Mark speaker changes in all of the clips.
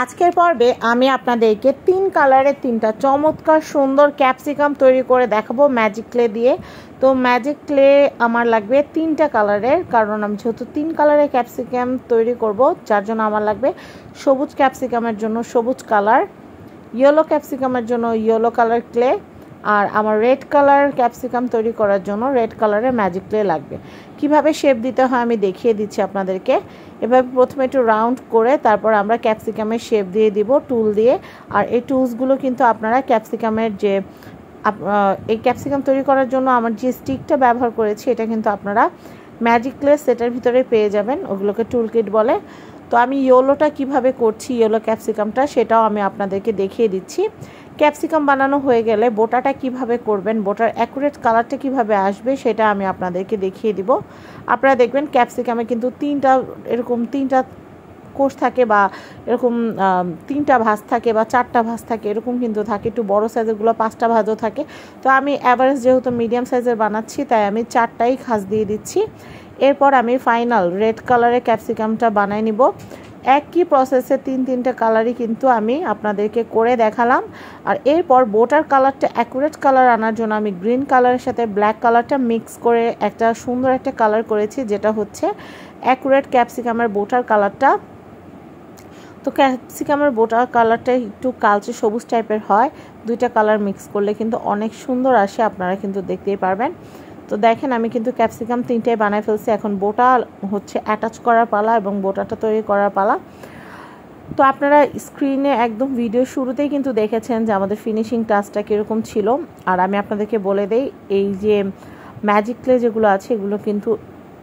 Speaker 1: আজকের পর্বে আমি আপনাদেরকে 3 কালারের 3টা চমৎকার সুন্দর ক্যাপসিকাম তৈরি করে দেখাবো ম্যাজিক ক্লে দিয়ে। তো ম্যাজিক ক্লে আমার লাগবে 3টা কালারের, কারণ আমি যেহেতু 3 কালারের ক্যাপসিকাম তৈরি করব, যার জন্য আমার লাগবে সবুজ ক্যাপসিকামের জন্য সবুজ কালার, ইয়েলো ক্যাপসিকামের জন্য ইয়েলো কালার ক্লে, আর আমার রেড কালার ক্যাপসিকাম তৈরি করার জন্য রেড কালারের ম্যাজিক ক্লে লাগবে। কিভাবে শেপ দিতে হয় আমি দেখিয়ে দিচ্ছি আপনাদেরকে। এভাবে প্রথমে একটু রাউন্ড করে তারপর আমরা ক্যাপসিকামের শেপ দিয়ে দিব টুল দিয়ে। আর এই টুলসগুলো কিন্তু আপনারা ক্যাপসিকামের যে এই ক্যাপসিকাম তৈরি করার জন্য আমার যে স্টিকটা ব্যবহার করেছি এটা কিন্তু আপনারা ম্যাজিক ক্লে সেটের ভিতরে পেয়ে যাবেন, ওগুলোকে টুল কিট বলে। তো আমি ইয়েলোটা কিভাবে করছি, ইয়েলো ক্যাপসিকামটা, সেটাও আমি আপনাদেরকে দেখিয়ে দিচ্ছি। ক্যাপসিকাম বানানো হয়ে গেলে বোটাটা কিভাবে করবেন, বোটার অ্যাকুরেট কালারটা কিভাবে আসবে সেটা আমি আপনাদেরকে দেখিয়ে দিব। আপনারা দেখবেন ক্যাপসিকামে কিন্তু এরকম তিনটা কোষ থাকে, বা এরকম 3টা ভাঁজ থাকে বা 4টা ভাঁজ থাকে, এরকম কিন্তু থাকে। একটু বড়ো সাইজেরগুলো 5টা ভাঁজও থাকে। তো আমি অ্যাভারেজ যেহেতু মিডিয়াম সাইজের বানাচ্ছি তাই আমি 4টাই খাঁজ দিয়ে দিচ্ছি। এরপর আমি ফাইনাল রেড কালারের ক্যাপসিকামটা বানাই নিব। একই প্রসেসে 3টা কালারই কিন্তু আমি আপনাদেরকে করে দেখালাম। আর এরপর বোটার কালারটা অ্যাকুরেট কালার আনার জন্য আমি গ্রিন কালারের সাথে ব্ল্যাক কালারটা মিক্স করে একটা সুন্দর একটা কালার করেছি, যেটা হচ্ছে অ্যাকুরেট ক্যাপসিকামের বোটার কালারটা। তো ক্যাপসিকামের বোটার কালারটা একটু কালচে সবুজ টাইপের হয়, 2টা কালার মিক্স করলে কিন্তু অনেক সুন্দর আসে, আপনারা কিন্তু দেখতেই পারবেন। তো দেখেন আমি কিন্তু ক্যাপসিকাম 3টাই বানায় ফেলছি। এখন বোটা হচ্ছে অ্যাটাচ করার পালা এবং বোটাটা তৈরি করার পালা। তো আপনারা স্ক্রিনে একদম ভিডিও শুরুতেই কিন্তু দেখেছেন যে আমাদের ফিনিশিং টাচটা কীরকম ছিল। আর আমি আপনাদেরকে বলে দেই, এই যে ম্যাজিক ক্লে যেগুলো আছে এগুলো কিন্তু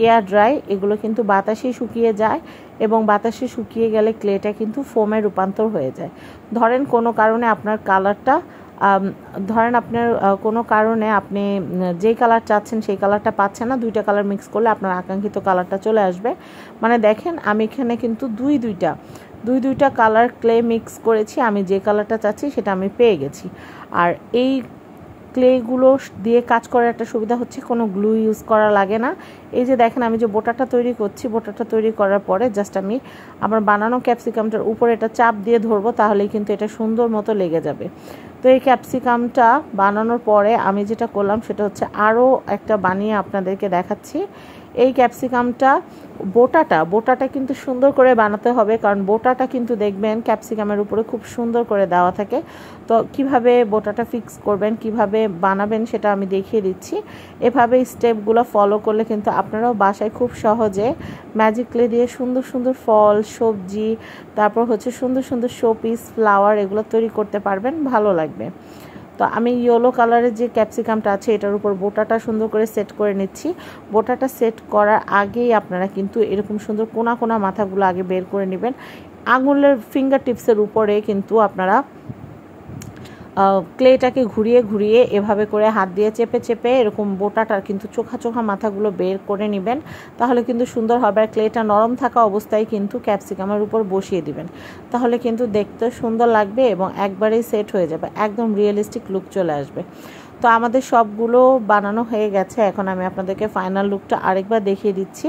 Speaker 1: এয়ার ড্রাই, এগুলো কিন্তু বাতাসে শুকিয়ে যায় এবং বাতাসে শুকিয়ে গেলে ক্লেটা কিন্তু ফোমে রূপান্তর হয়ে যায়। ধরেন কোনো কারণে আপনার কালারটা কোনো কারণে আপনি যেই কালার চাচ্ছেন সেই কালারটা পাচ্ছেন না, 2টা কালার মিক্স করলে আপনার আকাঙ্ক্ষিত কালারটা চলে আসবে। মানে দেখেন আমি এখানে কিন্তু দুইটা কালার ক্লে মিক্স করেছি, আমি যে কালারটা চাচ্ছি সেটা আমি পেয়ে গেছি। আর এই ক্লেগুলো দিয়ে কাজ করার একটা সুবিধা হচ্ছে কোনো গ্লু ইউজ করা লাগে না। এই যে দেখেন আমি যে বোটাটা তৈরি করছি, বোটাটা তৈরি করার পরে জাস্ট আমি আমার বানানো ক্যাপসিকামটার উপরে এটা চাপ দিয়ে ধরবো, তাহলেই কিন্তু এটা সুন্দর মতো লেগে যাবে। তো এই ক্যাপসিকামটা বানানোর পরে আমি যেটা করলাম সেটা হচ্ছে আরও একটা বানিয়ে আপনাদেরকে দেখাচ্ছি। এই ক্যাপসিকামটা বোটাটা কিন্তু সুন্দর করে বানাতে হবে, কারণ বোটাটা কিন্তু দেখবেন ক্যাপসিকামের উপরে খুব সুন্দর করে দেওয়া থাকে। তো কিভাবে বোটাটা ফিক্স করবেন, কিভাবে বানাবেন সেটা আমি দেখিয়ে দিচ্ছি। এভাবে স্টেপগুলো ফলো করলে কিন্তু আপনারাও বাসায় খুব সহজে ম্যাজিক ক্লে দিয়ে সুন্দর সুন্দর ফল, সবজি, তারপর হচ্ছে সুন্দর সুন্দর শোপিস, ফ্লাওয়ার এগুলো তৈরি করতে পারবেন, ভালো লাগবে। তো আমি ইয়েলো কালারের যে ক্যাপসিকামটা আছে এটার উপর বোটাটা সুন্দর করে সেট করে নিচ্ছি। বোটাটা সেট করার আগেই আপনারা কিন্তু এরকম সুন্দর কোনা মাথাগুলো আগে বের করে নেবেন। আঙুলের ফিঙ্গার টিপসের উপরে কিন্তু আপনারা ক্লেটাকে ঘুরিয়ে এভাবে করে হাত দিয়ে চেপে এরকম বোটাটার কিন্তু চোখা মাথাগুলো বের করে নেবেন, তাহলে কিন্তু সুন্দর হবে। আর ক্লেটা নরম থাকা অবস্থায় কিন্তু ক্যাপসিকামের উপর বসিয়ে দিবেন, তাহলে কিন্তু দেখতে সুন্দর লাগবে এবং একবারেই সেট হয়ে যাবে, একদম রিয়েলিস্টিক লুক চলে আসবে। তো আমাদের সবগুলো বানানো হয়ে গেছে, এখন আমি আপনাদেরকে ফাইনাল লুকটা আরেকবার দেখিয়ে দিচ্ছি।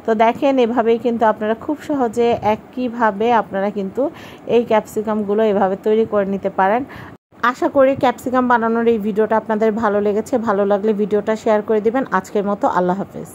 Speaker 1: তো দেখেন এভাবেই কিন্তু আপনারা খুব সহজে একইভাবে আপনারা কিন্তু এই ক্যাপসিকামগুলো এভাবে তৈরি করে নিতে পারেন। আশা করি ক্যাপসিকাম বানানোর এই ভিডিওটা আপনাদের ভালো লেগেছে। ভালো লাগলে ভিডিওটা শেয়ার করে দিবেন। আজকের মতো আল্লাহ হাফেজ।